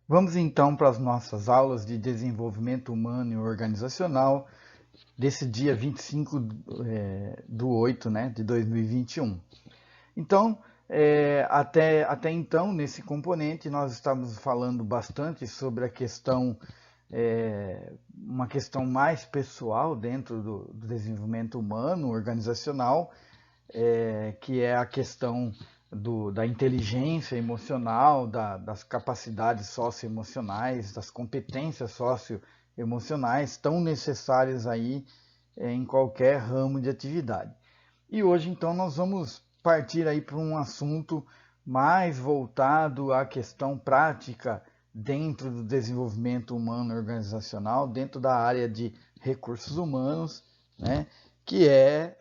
Vamos então para as nossas aulas de desenvolvimento humano e organizacional desse dia 25 do 8, né, de 2021. Então, até então, nesse componente, nós estamos falando bastante sobre a questão, uma questão mais pessoal dentro do desenvolvimento humano, organizacional, que é a questão da inteligência emocional, das capacidades socioemocionais, das competências socioemocionais tão necessárias aí em qualquer ramo de atividade. E hoje então nós vamos partir aí para um assunto mais voltado à questão prática dentro do desenvolvimento humano organizacional, dentro da área de recursos humanos, né, que é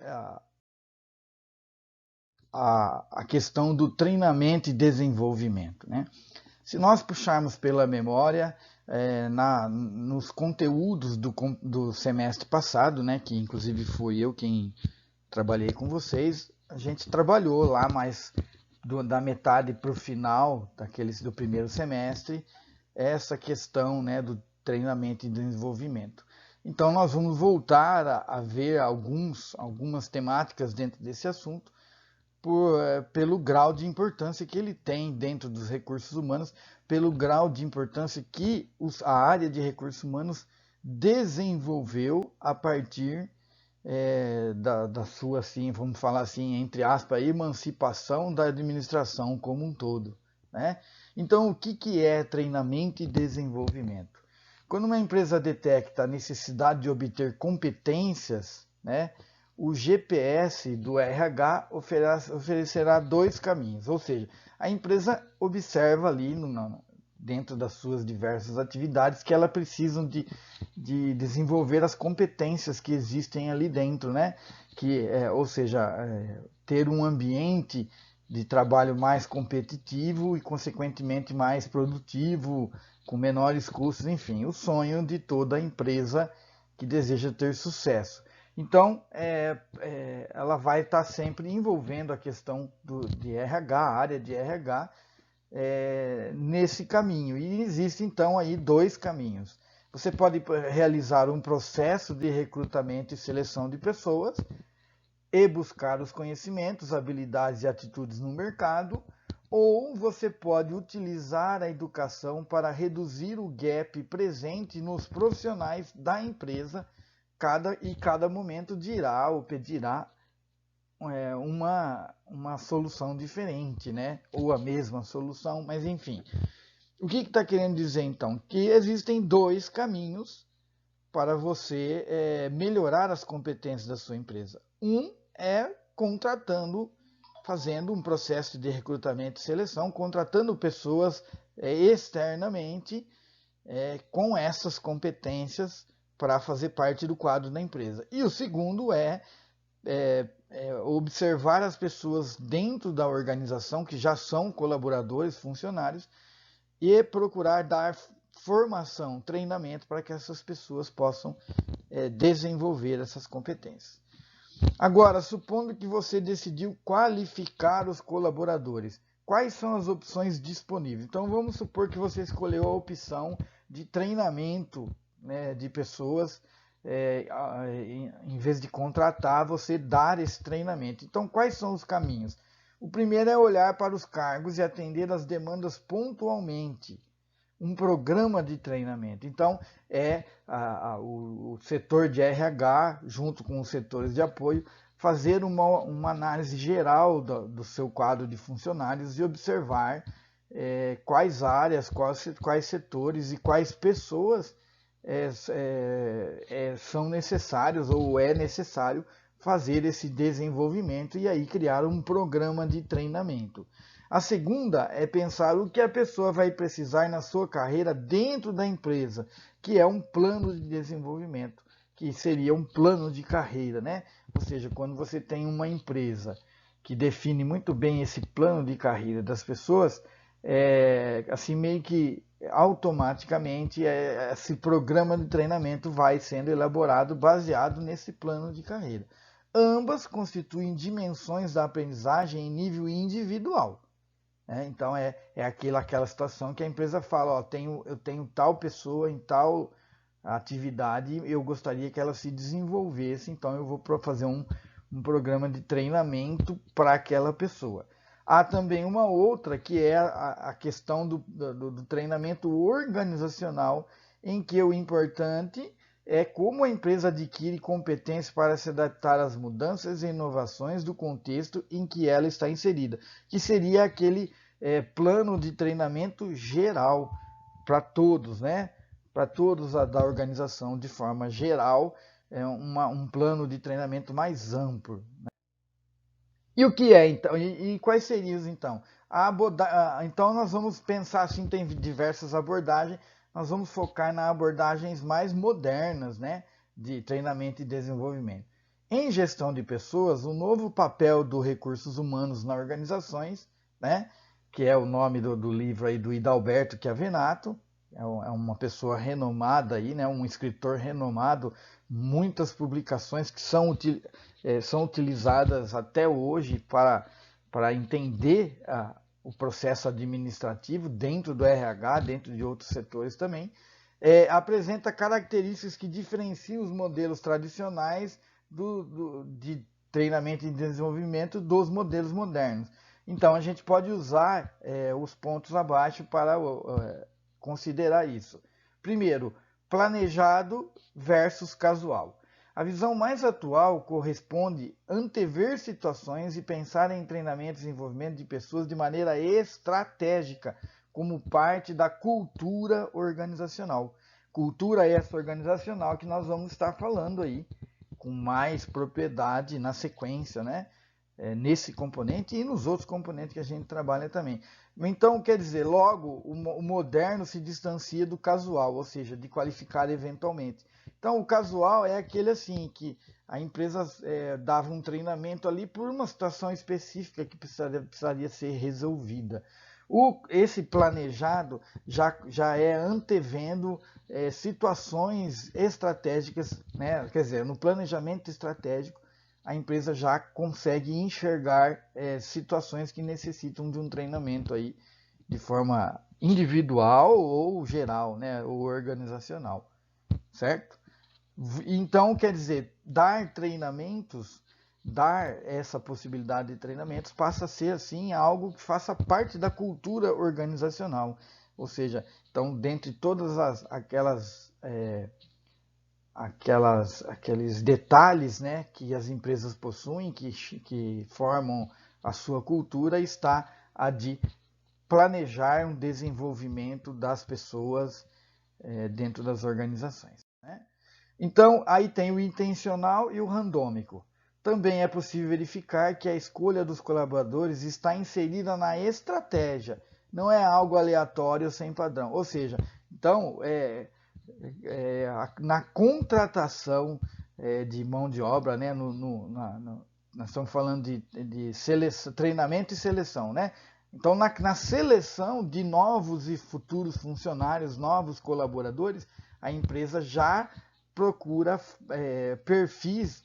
a questão do treinamento e desenvolvimento. Né? Se nós puxarmos pela memória, nos conteúdos do semestre passado, né, que inclusive fui eu quem trabalhei com vocês, a gente trabalhou lá mais da metade para o final do primeiro semestre essa questão, né, do treinamento e desenvolvimento. Então nós vamos voltar a ver algumas temáticas dentro desse assunto pelo grau de importância que ele tem dentro dos recursos humanos, pelo grau de importância que a área de recursos humanos desenvolveu a partir da sua, assim, vamos falar assim, entre aspas, emancipação da administração como um todo. Né? Então, o que é treinamento e desenvolvimento? Quando uma empresa detecta a necessidade de obter competências, né, o GPS do RH oferecerá dois caminhos, ou seja, a empresa observa ali dentro das suas diversas atividades que ela precisa de desenvolver as competências que existem ali dentro, né? Ou seja, ter um ambiente de trabalho mais competitivo e, consequentemente, mais produtivo, com menores custos, enfim, o sonho de toda empresa que deseja ter sucesso. Então, ela vai estar sempre envolvendo a questão de RH, a área de RH, nesse caminho. E existem, então, aí dois caminhos. Você pode realizar um processo de recrutamento e seleção de pessoas e buscar os conhecimentos, habilidades e atitudes no mercado, ou você pode utilizar a educação para reduzir o gap presente nos profissionais da empresa cada momento dirá ou pedirá uma solução diferente, né? Ou a mesma solução, mas enfim. O que está querendo dizer então? Que existem dois caminhos para você melhorar as competências da sua empresa. Um é fazendo um processo de recrutamento e seleção, contratando pessoas externamente com essas competências para fazer parte do quadro da empresa. E o segundo observar as pessoas dentro da organização que já são colaboradores, funcionários, e procurar dar formação, treinamento para que essas pessoas possam desenvolver essas competências. Agora, supondo que você decidiu qualificar os colaboradores, quais são as opções disponíveis? Então, vamos supor que você escolheu a opção de treinamento, né, de pessoas, em vez de contratar, você dar esse treinamento. Então, quais são os caminhos? O primeiro é olhar para os cargos e atender as demandas pontualmente, um programa de treinamento. Então, o setor de RH, junto com os setores de apoio, fazer uma análise geral do seu quadro de funcionários e observar quais áreas, quais setores e quais pessoas são necessários ou é necessário fazer esse desenvolvimento e aí criar um programa de treinamento. A segunda é pensar o que a pessoa vai precisar na sua carreira dentro da empresa, que é um plano de desenvolvimento, que seria um plano de carreira, né? Ou seja, quando você tem uma empresa que define muito bem esse plano de carreira das pessoas, assim meio que automaticamente esse programa de treinamento vai sendo elaborado baseado nesse plano de carreira. Ambas constituem dimensões da aprendizagem em nível individual. né? Então é aquela situação que a empresa fala, ó, eu tenho tal pessoa em tal atividade, eu gostaria que ela se desenvolvesse, então eu vou fazer um programa de treinamento para aquela pessoa. Há também uma outra que é a questão do treinamento organizacional, em que o importante é como a empresa adquire competência para se adaptar às mudanças e inovações do contexto em que ela está inserida, que seria aquele plano de treinamento geral para todos, né? Para todos da organização de forma geral, um plano de treinamento mais amplo. E o que é então? E quais seriam então? Então nós vamos pensar assim, tem diversas abordagens, nós vamos focar nas abordagens mais modernas, né, de treinamento e desenvolvimento. Em gestão de pessoas, o novo papel dos recursos humanos nas organizações, né, que é o nome do livro aí do Hidalberto Chiavenato, é uma pessoa renomada aí, né, um escritor renomado, muitas publicações que são utilizadas até hoje para entender o processo administrativo dentro do RH, dentro de outros setores também, apresenta características que diferenciam os modelos tradicionais de treinamento e desenvolvimento dos modelos modernos. Então, a gente pode usar os pontos abaixo para considerar isso. Primeiro, planejado versus casual. A visão mais atual corresponde antever situações e pensar em treinamento e desenvolvimento de pessoas de maneira estratégica, como parte da cultura organizacional. Cultura essa organizacional que nós vamos estar falando aí com mais propriedade na sequência, né? Nesse componente e nos outros componentes que a gente trabalha também. Então, quer dizer, logo, o moderno se distancia do casual, ou seja, de qualificar eventualmente. Então, o casual é aquele assim, que a empresa dava um treinamento ali por uma situação específica que precisaria ser resolvida. Esse planejado já é antevendo situações estratégicas, né? Quer dizer, no planejamento estratégico, a empresa já consegue enxergar situações que necessitam de um treinamento aí de forma individual ou geral, né, ou organizacional, certo? Então, quer dizer, dar treinamentos, dar essa possibilidade de treinamentos passa a ser assim algo que faça parte da cultura organizacional, ou seja, então dentre todas aqueles detalhes, né, que as empresas possuem, que formam a sua cultura, está a de planejar um desenvolvimento das pessoas dentro das organizações, né? Então, aí tem o intencional e o randômico. Também é possível verificar que a escolha dos colaboradores está inserida na estratégia, não é algo aleatório sem padrão. Ou seja, então, na contratação de mão de obra, né, nós estamos falando de seleção, treinamento e seleção, né? Então, na seleção de novos e futuros funcionários, novos colaboradores, a empresa já procura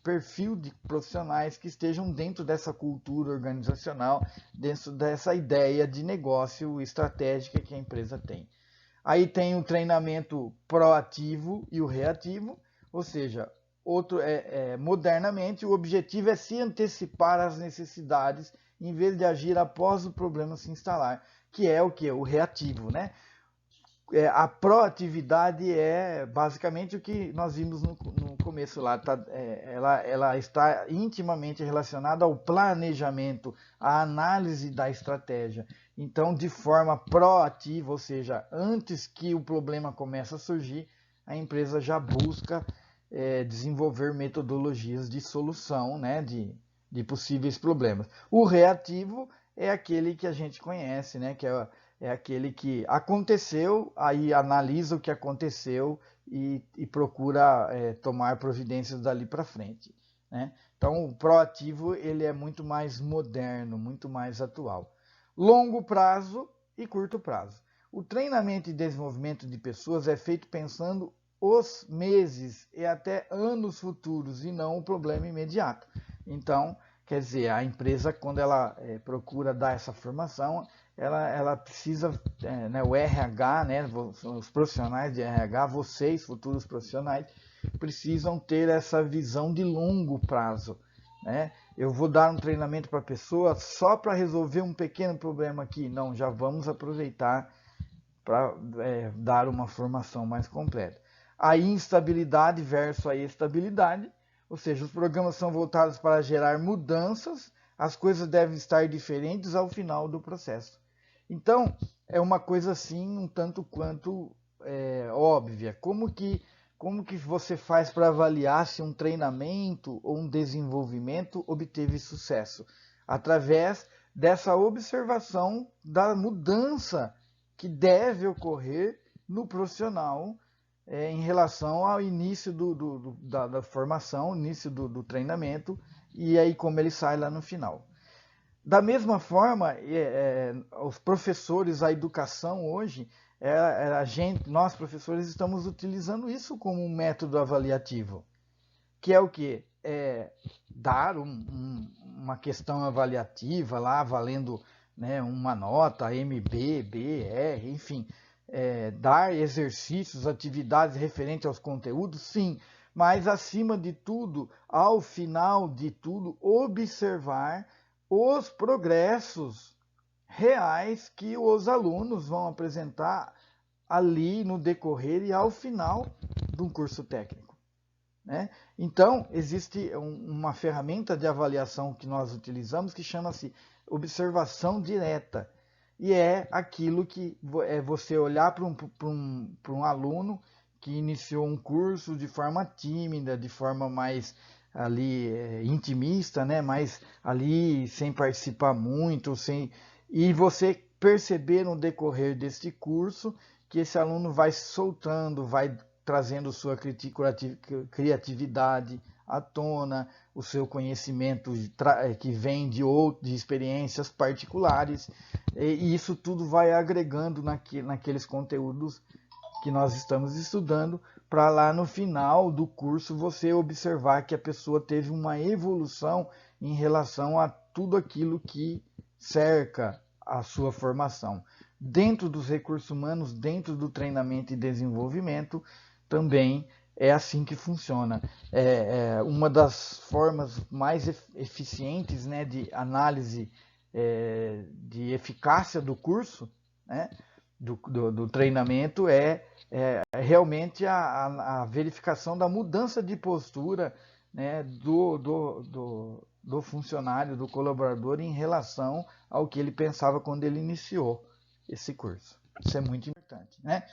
perfil de profissionais que estejam dentro dessa cultura organizacional, dentro dessa ideia de negócio estratégica que a empresa tem. Aí tem o treinamento proativo e o reativo, ou seja, modernamente o objetivo é se antecipar às necessidades em vez de agir após o problema se instalar, que é o que? O reativo, né? A proatividade é basicamente o que nós vimos no começo lá. Ela está intimamente relacionada ao planejamento, à análise da estratégia. Então, de forma proativa, ou seja, antes que o problema comece a surgir, a empresa já busca desenvolver metodologias de solução, né, de possíveis problemas. O reativo é aquele que a gente conhece, né, que é aquele que aconteceu, aí analisa o que aconteceu e procura tomar providências dali para frente, né? Então, o proativo ele é muito mais moderno, muito mais atual. Longo prazo e curto prazo. O treinamento e desenvolvimento de pessoas é feito pensando os meses e até anos futuros e não o problema imediato. Então, quer dizer, a empresa, quando ela procura dar essa formação, ela precisa, né, o RH, né, os profissionais de RH, vocês, futuros profissionais, precisam ter essa visão de longo prazo, né? Eu vou dar um treinamento para a pessoa só para resolver um pequeno problema aqui. Não, já vamos aproveitar para dar uma formação mais completa. A instabilidade versus a estabilidade, ou seja, os programas são voltados para gerar mudanças, as coisas devem estar diferentes ao final do processo. Então, é uma coisa assim, um tanto quanto óbvia. Como que você faz para avaliar se um treinamento ou um desenvolvimento obteve sucesso? Através dessa observação da mudança que deve ocorrer no profissional em relação ao início da formação, início do treinamento, e aí como ele sai lá no final. Da mesma forma, os professores, a educação hoje, nós professores estamos utilizando isso como um método avaliativo, que é o quê? Dar uma questão avaliativa lá, valendo, né, uma nota, MB, BR, enfim, dar exercícios, atividades referentes aos conteúdos, sim, mas acima de tudo, ao final de tudo, observar os progressos reais que os alunos vão apresentar ali no decorrer e ao final de um curso técnico, né? Então, existe uma ferramenta de avaliação que nós utilizamos que chama-se observação direta. E é aquilo que é você olhar para um aluno que iniciou um curso de forma tímida, de forma mais ali intimista, né? Mas ali sem participar muito, e você perceber no decorrer deste curso que esse aluno vai soltando, vai trazendo sua criatividade à tona, o seu conhecimento que vem de experiências particulares, e isso tudo vai agregando naqueles conteúdos que nós estamos estudando, para lá no final do curso você observar que a pessoa teve uma evolução em relação a tudo aquilo que cerca a sua formação. Dentro dos recursos humanos, dentro do treinamento e desenvolvimento, também é assim que funciona. Uma das formas mais eficientes, né, de análise de eficácia do curso, né, do treinamento realmente a verificação da mudança de postura, né, do funcionário, do colaborador em relação ao que ele pensava quando ele iniciou esse curso. Isso é muito importante, né?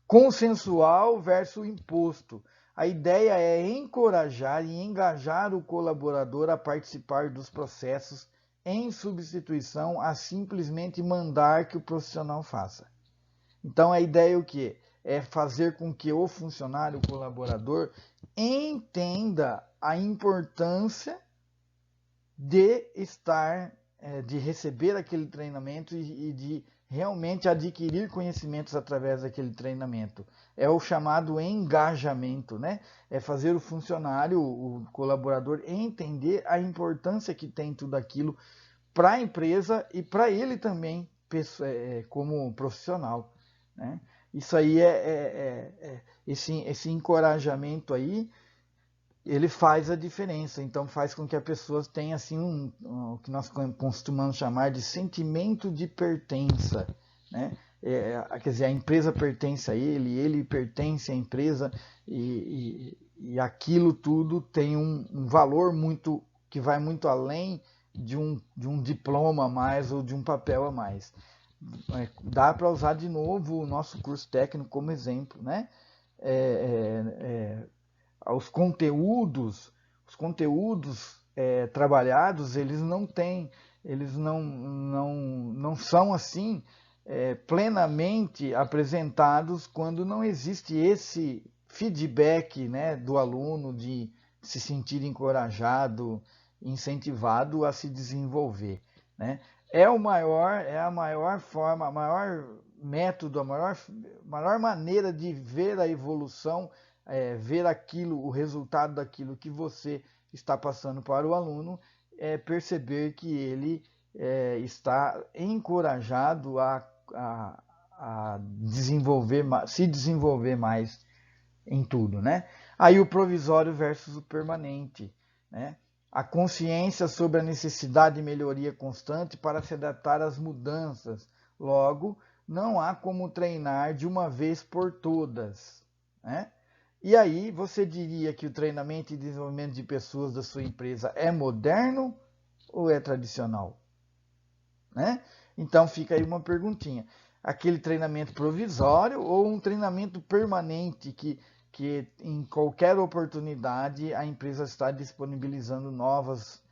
Consensual versus imposto. A ideia é encorajar e engajar o colaborador a participar dos processos em substituição a simplesmente mandar que o profissional faça. Então a ideia é o quê? É fazer com que o funcionário, o colaborador, entenda a importância de de receber aquele treinamento e de realmente adquirir conhecimentos através daquele treinamento. É o chamado engajamento, né? É fazer o funcionário, o colaborador, entender a importância que tem tudo aquilo para a empresa e para ele também, como profissional, né? Isso aí esse encorajamento aí, ele faz a diferença. Então faz com que a pessoa tenha assim o que nós costumamos chamar de sentimento de pertença, né? Quer dizer, a empresa pertence a ele pertence à empresa, e aquilo tudo tem um valor muito que vai muito além de um diploma a mais ou de um papel a mais. Dá para usar de novo o nosso curso técnico como exemplo, né? Os conteúdos trabalhados, eles não são assim plenamente apresentados quando não existe esse feedback, né, do aluno de se sentir encorajado, incentivado a se desenvolver, né? É a maior forma, a maior método, a maior maneira de ver a evolução, ver o resultado daquilo que você está passando para o aluno, é perceber que ele está encorajado a se desenvolver mais em tudo, né? Aí o provisório versus o permanente, né? A consciência sobre a necessidade de melhoria constante para se adaptar às mudanças. Logo, não há como treinar de uma vez por todas, né? E aí, você diria que o treinamento e desenvolvimento de pessoas da sua empresa é moderno ou é tradicional? Né? Então fica aí uma perguntinha. Aquele treinamento provisório ou um treinamento permanente que em qualquer oportunidade a empresa está disponibilizando novos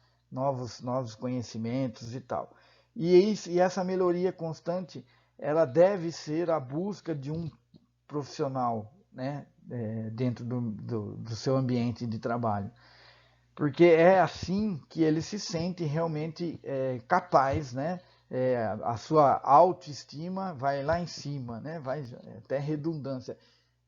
conhecimentos e tal. E essa melhoria constante, ela deve ser a busca de um profissional, né, dentro do seu ambiente de trabalho. Porque é assim que ele se sente realmente capaz, né? A sua autoestima vai lá em cima, né? Vai até redundância.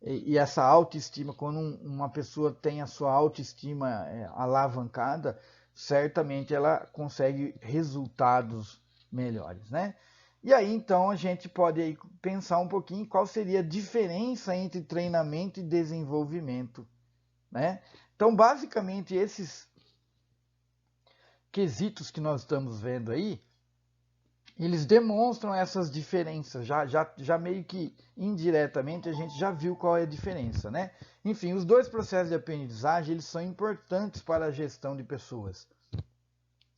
E essa autoestima, quando uma pessoa tem a sua autoestima alavancada, certamente ela consegue resultados melhores, né? E aí então a gente pode aí pensar um pouquinho qual seria a diferença entre treinamento e desenvolvimento, né? Então, basicamente, esses quesitos que nós estamos vendo aí, eles demonstram essas diferenças. Já meio que indiretamente a gente já viu qual é a diferença, né? Enfim, os dois processos de aprendizagem, eles são importantes para a gestão de pessoas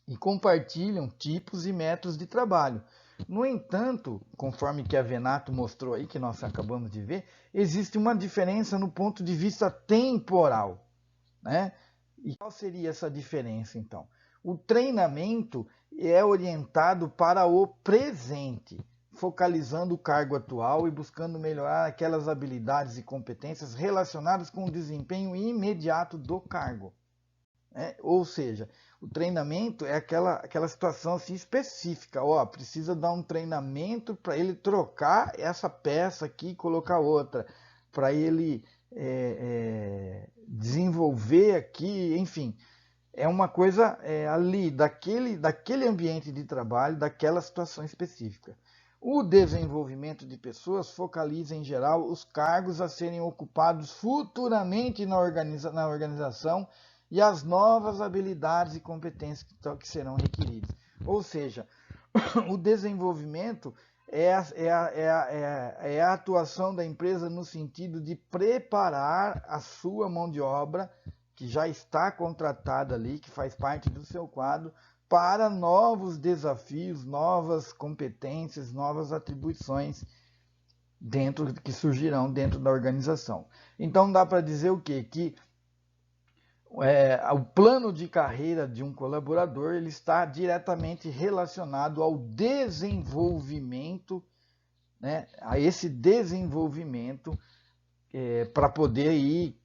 e compartilham tipos e métodos de trabalho. No entanto, conforme que a Venato mostrou aí, que nós acabamos de ver, existe uma diferença no ponto de vista temporal, né? E qual seria essa diferença, então? O treinamento é orientado para o presente, focalizando o cargo atual e buscando melhorar aquelas habilidades e competências relacionadas com o desempenho imediato do cargo. Ou seja, o treinamento é aquela situação assim específica. Precisa dar um treinamento para ele trocar essa peça aqui e colocar outra, para ele desenvolver aqui, enfim. É uma coisa ali, daquele ambiente de trabalho, daquela situação específica. O desenvolvimento de pessoas focaliza, em geral, os cargos a serem ocupados futuramente na organização e as novas habilidades e competências que serão requeridas. Ou seja, o desenvolvimento é a atuação da empresa no sentido de preparar a sua mão de obra, que já está contratada ali, que faz parte do seu quadro, para novos desafios, novas competências, novas atribuições que surgirão dentro da organização. Então dá para dizer o quê? Que o plano de carreira de um colaborador ele está diretamente relacionado ao desenvolvimento, né, a esse desenvolvimento para poder ir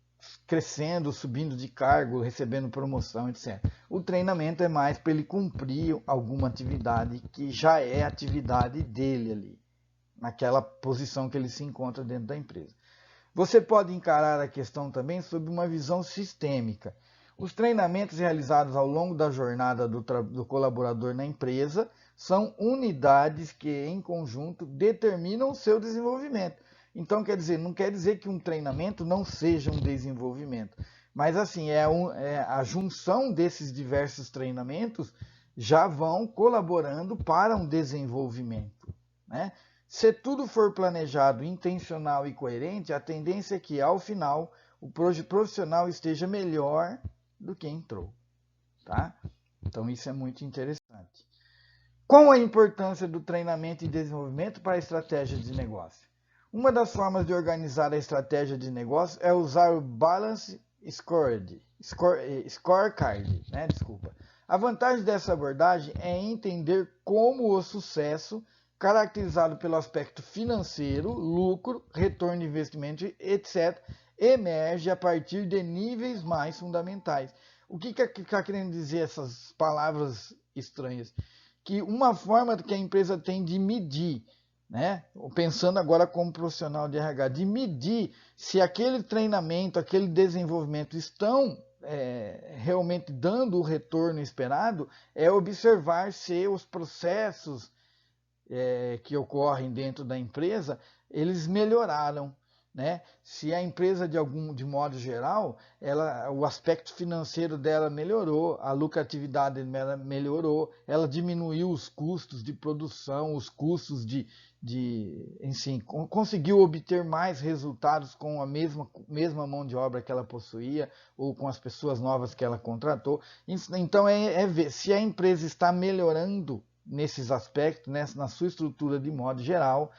crescendo, subindo de cargo, recebendo promoção, etc. O treinamento é mais para ele cumprir alguma atividade que já é atividade dele ali, naquela posição que ele se encontra dentro da empresa. Você pode encarar a questão também sob uma visão sistêmica. Os treinamentos realizados ao longo da jornada do colaborador na empresa são unidades que, em conjunto, determinam o seu desenvolvimento. Então, não quer dizer que um treinamento não seja um desenvolvimento, mas assim, a junção desses diversos treinamentos já vão colaborando para um desenvolvimento, né? Se tudo for planejado, intencional e coerente, a tendência é que, ao final, o profissional esteja melhor do que entrou, tá? Então, isso é muito interessante. Qual a importância do treinamento e desenvolvimento para a estratégia de negócio? Uma das formas de organizar a estratégia de negócio é usar o Balance Scorecard, né? A vantagem dessa abordagem é entender como o sucesso, caracterizado pelo aspecto financeiro, lucro, retorno de investimento, etc., emerge a partir de níveis mais fundamentais. O que está querendo dizer essas palavras estranhas? Que uma forma que a empresa tem de medir, né? Pensando agora como profissional de RH, de medir se aquele treinamento, aquele desenvolvimento estão realmente dando o retorno esperado é observar se os processos que ocorrem dentro da empresa, eles melhoraram, né? Se a empresa, de modo geral, o aspecto financeiro dela melhorou, a lucratividade dela melhorou, ela diminuiu os custos de produção, os custos enfim, conseguiu obter mais resultados com a mesma mão de obra que ela possuía ou com as pessoas novas que ela contratou. Então, ver se a empresa está melhorando nesses aspectos, na sua estrutura de modo geral,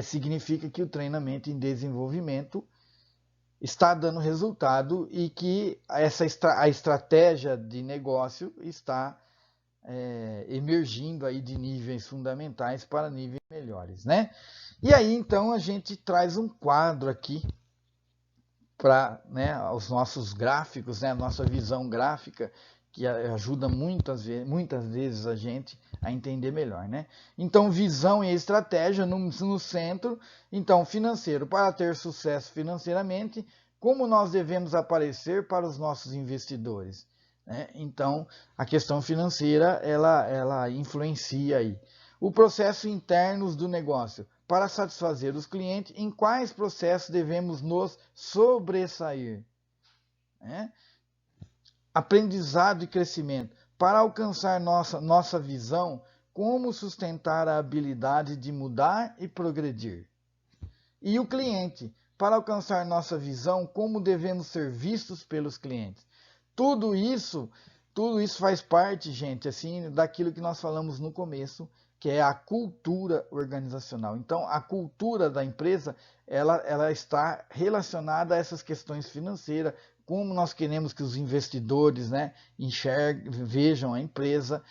significa que o treinamento em desenvolvimento está dando resultado e que a estratégia de negócio está emergindo aí de níveis fundamentais para níveis melhores, né? E aí, então, a gente traz um quadro aqui para, né, os nossos gráficos, né, a nossa visão gráfica, que ajuda muitas vezes a gente a entender melhor, né? Então, visão e estratégia no centro. Então, financeiro, para ter sucesso financeiramente, como nós devemos aparecer para os nossos investidores, né? Então, a questão financeira, ela influencia aí. O processo internos do negócio. Para satisfazer os clientes, em quais processos devemos nos sobressair, né? Aprendizado e crescimento. Para alcançar nossa visão, como sustentar a habilidade de mudar e progredir. E o cliente. Para alcançar nossa visão, como devemos ser vistos pelos clientes. Tudo isso faz parte, gente, assim, daquilo que nós falamos no começo, que é a cultura organizacional. Então, a cultura da empresa, ela está relacionada a essas questões financeiras, como nós queremos que os investidores, né, vejam a empresa,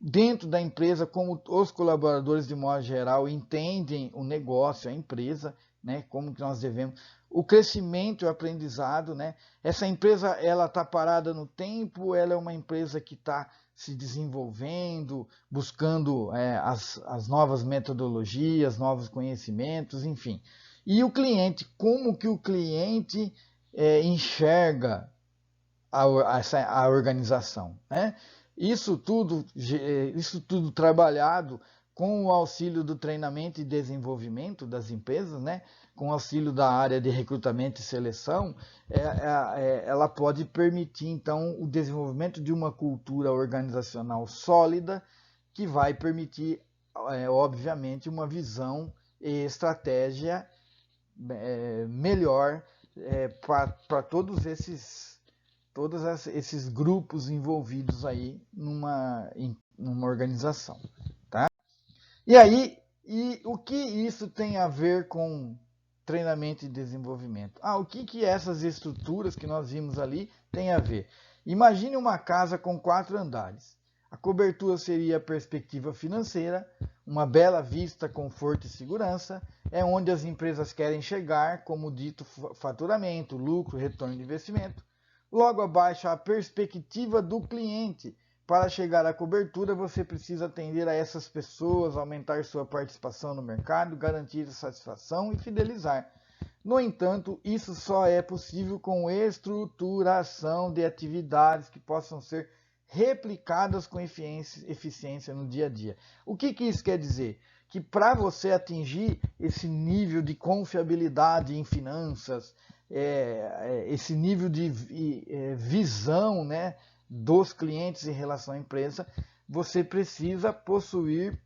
dentro da empresa, como os colaboradores, de modo geral, entendem o negócio, a empresa, né, como que nós devemos... O crescimento e o aprendizado, né? Essa empresa, ela está parada no tempo, ela é uma empresa que está se desenvolvendo, buscando as novas metodologias, novos conhecimentos, enfim. E o cliente, como que o cliente enxerga a organização, né? Isso tudo trabalhado com o auxílio do treinamento e desenvolvimento das empresas, né? Com o auxílio da área de recrutamento e seleção, ela pode permitir, então, o desenvolvimento de uma cultura organizacional sólida, que vai permitir, obviamente, uma visão e estratégia melhor para todos esses grupos envolvidos aí numa organização, tá? E aí, o que isso tem a ver com treinamento e desenvolvimento? O que essas estruturas que nós vimos ali tem a ver? Imagine uma casa com 4 andares. A cobertura seria a perspectiva financeira, uma bela vista, conforto e segurança, é onde as empresas querem chegar, como dito, faturamento, lucro, retorno de investimento. Logo abaixo, a perspectiva do cliente. Para chegar à cobertura, você precisa atender a essas pessoas, aumentar sua participação no mercado, garantir satisfação e fidelizar. No entanto, isso só é possível com estruturação de atividades que possam ser replicadas com eficiência no dia a dia. O que isso quer dizer? Que para você atingir esse nível de confiabilidade em finanças, esse nível de visão, né, dos clientes em relação à empresa, você precisa possuir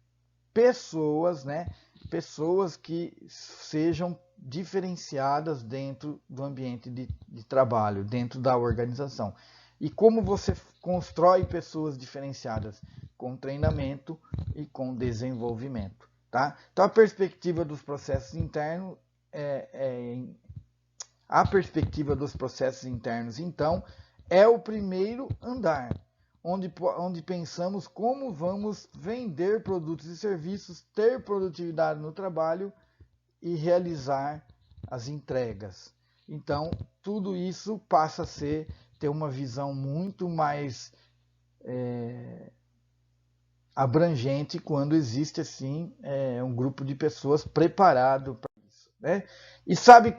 pessoas, né, pessoas que sejam diferenciadas dentro do ambiente de trabalho, dentro da organização. E como você constrói pessoas diferenciadas? Com treinamento e com desenvolvimento, tá? Então, a perspectiva dos processos internos então, é o primeiro andar, onde pensamos como vamos vender produtos e serviços, ter produtividade no trabalho e realizar as entregas. Então, tudo isso passa a ter uma visão muito mais abrangente quando existe assim um grupo de pessoas preparado para isso, né? E sabe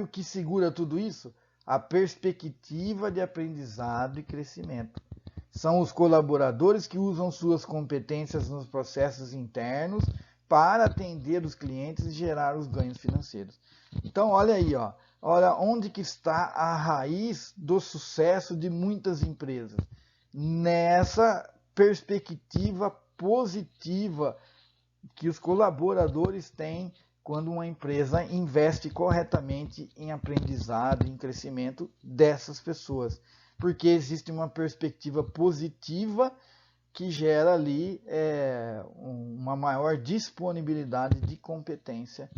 o que segura tudo isso? a perspectiva de aprendizado e crescimento. São os colaboradores que usam suas competências nos processos internos para atender os clientes e gerar os ganhos financeiros. Então, olha aí, ó, olha onde que está a raiz do sucesso de muitas empresas. Nessa perspectiva positiva que os colaboradores têm quando uma empresa investe corretamente em aprendizado e em crescimento dessas pessoas. Porque existe uma perspectiva positiva que gera ali uma maior disponibilidade de competência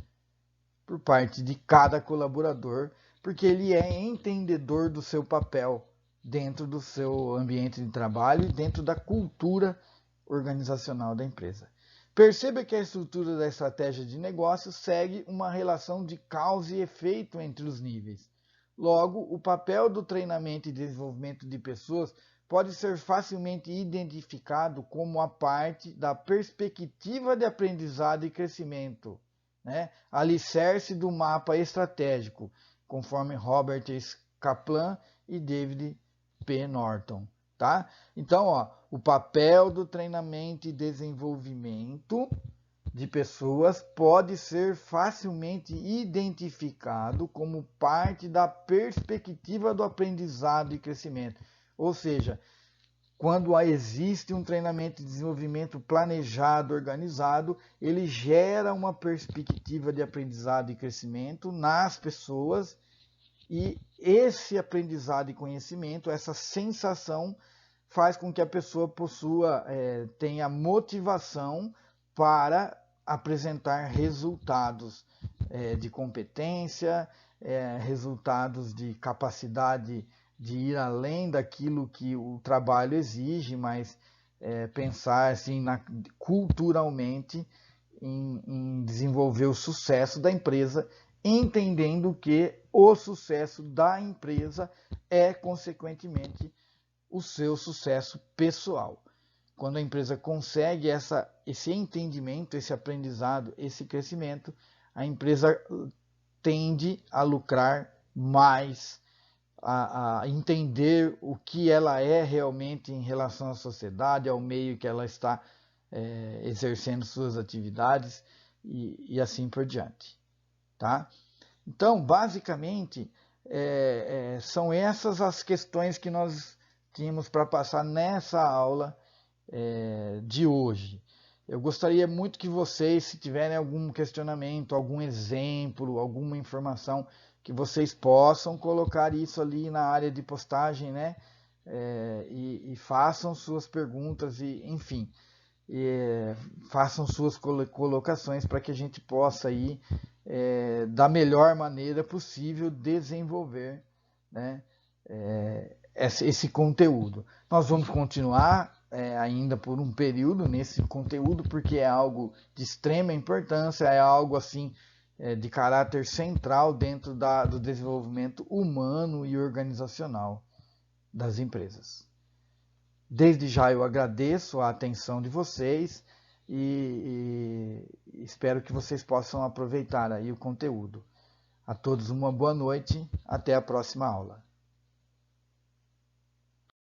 por parte de cada colaborador, porque ele é entendedor do seu papel dentro do seu ambiente de trabalho e dentro da cultura organizacional da empresa. Perceba que a estrutura da estratégia de negócio segue uma relação de causa e efeito entre os níveis. Logo, o papel do treinamento e desenvolvimento de pessoas pode ser facilmente identificado como a parte da perspectiva de aprendizado e crescimento, né? Alicerce do mapa estratégico, conforme Robert S. Kaplan e David P. Norton. Tá? Então, ó, o papel do treinamento e desenvolvimento de pessoas pode ser facilmente identificado como parte da perspectiva do aprendizado e crescimento. Ou seja, quando existe um treinamento e desenvolvimento planejado, organizado, ele gera uma perspectiva de aprendizado e crescimento nas pessoas, e esse aprendizado e conhecimento, essa sensação, faz com que a pessoa tenha motivação para apresentar resultados de competência, resultados de capacidade de ir além daquilo que o trabalho exige, mas pensar assim, culturalmente em desenvolver o sucesso da empresa, entendendo que o sucesso da empresa é, consequentemente, o seu sucesso pessoal. Quando a empresa consegue esse entendimento, esse aprendizado, esse crescimento, a empresa tende a lucrar mais, a entender o que ela é realmente em relação à sociedade, ao meio que ela está exercendo suas atividades e assim por diante. Tá? Então, basicamente, são essas as questões que nós tínhamos para passar nessa aula de hoje. Eu gostaria muito que vocês, se tiverem algum questionamento, algum exemplo, alguma informação, que vocês possam colocar isso ali na área de postagem, né? E façam suas perguntas e, enfim, façam suas colocações para que a gente possa aí, da melhor maneira possível, desenvolver, né, esse conteúdo. Nós vamos continuar ainda por um período nesse conteúdo, porque é algo de extrema importância, é algo assim de caráter central dentro do desenvolvimento humano e organizacional das empresas. Desde já eu agradeço a atenção de vocês e espero que vocês possam aproveitar aí o conteúdo. A todos uma boa noite, até a próxima aula.